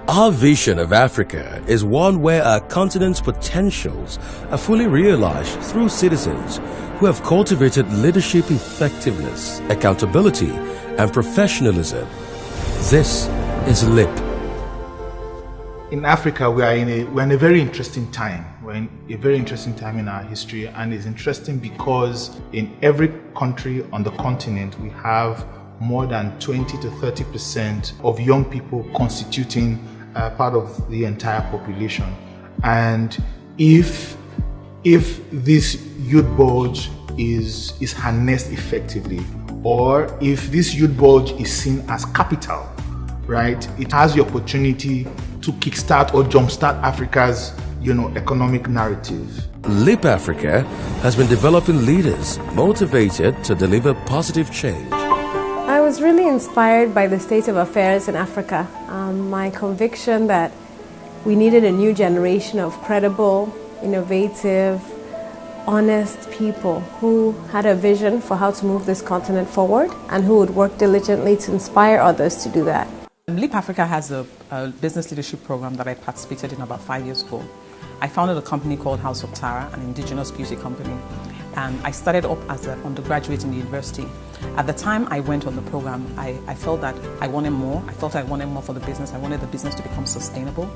Our vision of Africa is one where our continent's potentials are fully realized through citizens who have cultivated leadership effectiveness, accountability, and professionalism. This is LIP. In Africa, we're in a very interesting time. We're in a very interesting time in our history, and it's interesting because in every country on the continent, we have more than 20 to 30% of young people constituting part of the entire population. And if this youth bulge is harnessed effectively, or if this youth bulge is seen as capital, right, it has the opportunity to kickstart or jumpstart Africa's, economic narrative. LIP Africa has been developing leaders motivated to deliver positive change. I was really inspired by the state of affairs in Africa. My conviction that we needed a new generation of credible, innovative, honest people who had a vision for how to move this continent forward and who would work diligently to inspire others to do that. LIP Africa has a business leadership program that I participated in about 5 years ago. I founded a company called House of Tara, an indigenous beauty company, and I started up as an undergraduate in the university. At the time I went on the program, I felt that I wanted more. I felt I wanted more for the business. I wanted the business to become sustainable.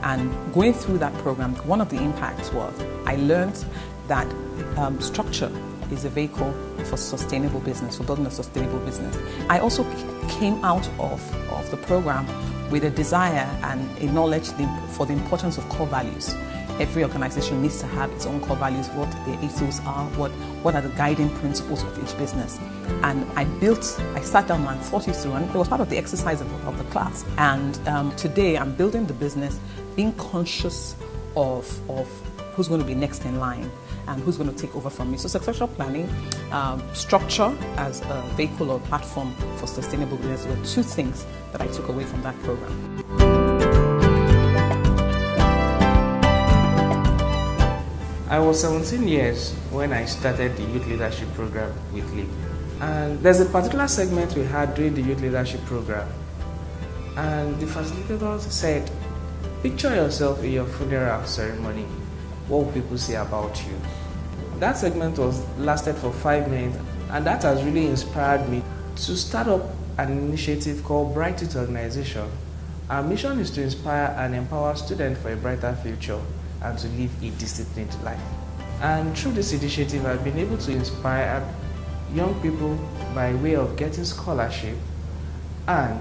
And going through that program, one of the impacts was I learned that structure is a vehicle for sustainable business, for building a sustainable business. I also came out of the program with a desire and a knowledge for the importance of core values. Every organization needs to have its own core values, what their ethos are, what are the guiding principles of each business. And I sat down and thought it through, and it was part of the exercise of the class. And today I'm building the business, being conscious of who's going to be next in line and who's going to take over from me. So succession planning, structure as a vehicle or platform for sustainable business were two things that I took away from that program. I was 17 years when I started the youth leadership program with LIP. And there's a particular segment we had during the youth leadership program. And the facilitators said, picture yourself in your funeral ceremony. What will people say about you? That segment lasted for 5 minutes, and that has really inspired me to start up an initiative called Bright Youth Organization. Our mission is to inspire and empower students for a brighter future and to live a disciplined life. And through this initiative, I've been able to inspire young people by way of getting scholarship and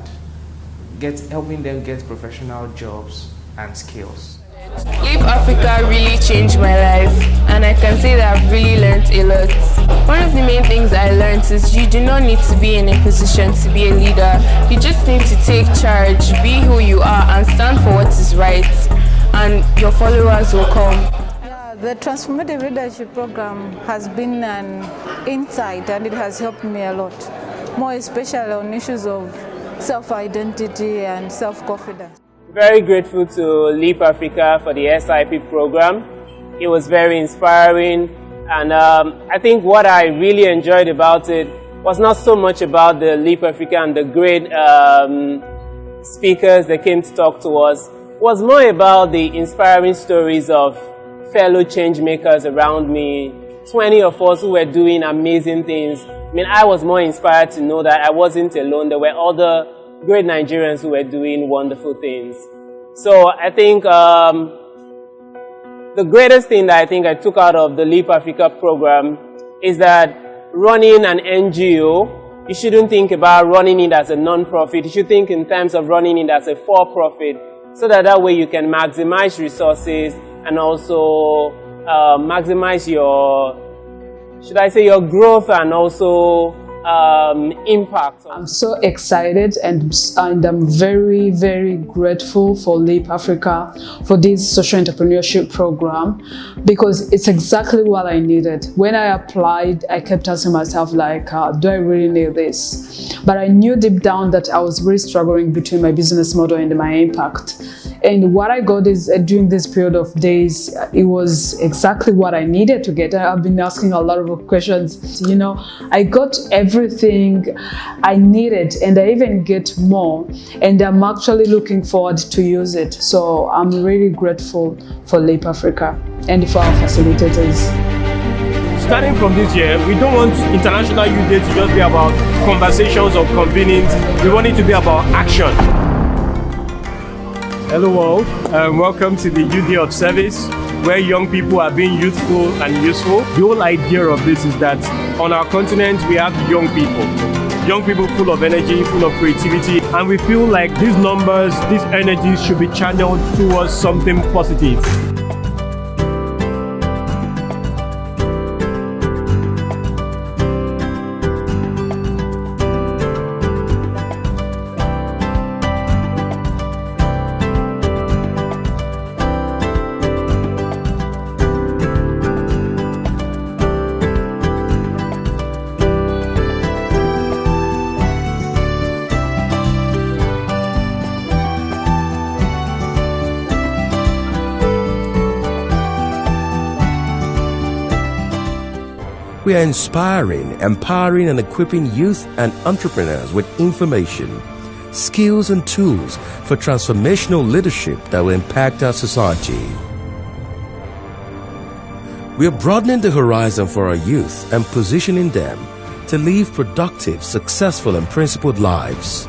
helping them get professional jobs and skills. LIP Africa really changed my life, and I can say that I've really learned a lot. One of the main things I learned is you do not need to be in a position to be a leader. You just need to take charge, be who you are, and stand for what is right, and your followers will come. The Transformative Leadership Program has been an insight, and it has helped me a lot, more especially on issues of self-identity and self-confidence. Very grateful to LIP Africa for the SIP program. It was very inspiring, and I think what I really enjoyed about it was not so much about the LIP Africa and the great speakers that came to talk to us. It was more about the inspiring stories of fellow change makers around me, 20 of us who were doing amazing things. I mean, I was more inspired to know that I wasn't alone. There were other great Nigerians who were doing wonderful things. So I think the greatest thing that I think I took out of the LIP Africa program is that running an NGO, you shouldn't think about running it as a non-profit. You should think in terms of running it as a for-profit, so that way you can maximize resources and also maximize your, your growth and also impact. I'm so excited and I'm very, very grateful for LIP Africa for this social entrepreneurship program, because it's exactly what I needed. When I applied, I kept asking myself, like, do I really need this? But I knew deep down that I was really struggling between my business model and my impact. And what I got is during this period of days, it was exactly what I needed to get. I've been asking a lot of questions. You know, I got everything I needed, and I even get more. And I'm actually looking forward to use it. So I'm really grateful for LEAP Africa and for our facilitators. Starting from this year, we don't want International Youth Day to just be about conversations or convenings. We want it to be about action. Hello world, welcome to the Youth Day of Service, where young people are being youthful and useful. The whole idea of this is that on our continent we have young people full of energy, full of creativity, and we feel like these numbers, these energies should be channeled towards something positive. We are inspiring, empowering and equipping youth and entrepreneurs with information, skills and tools for transformational leadership that will impact our society. We are broadening the horizon for our youth and positioning them to live productive, successful and principled lives.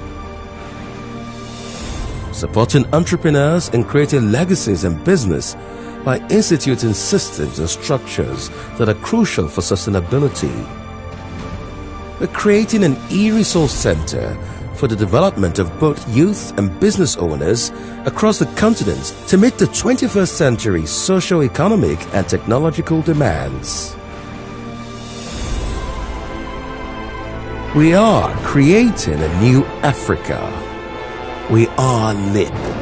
Supporting entrepreneurs in creating legacies in business by instituting systems and structures that are crucial for sustainability. We're creating an e-resource center for the development of both youth and business owners across the continent to meet the 21st century socio-economic and technological demands. We are creating a new Africa. We are LEAP.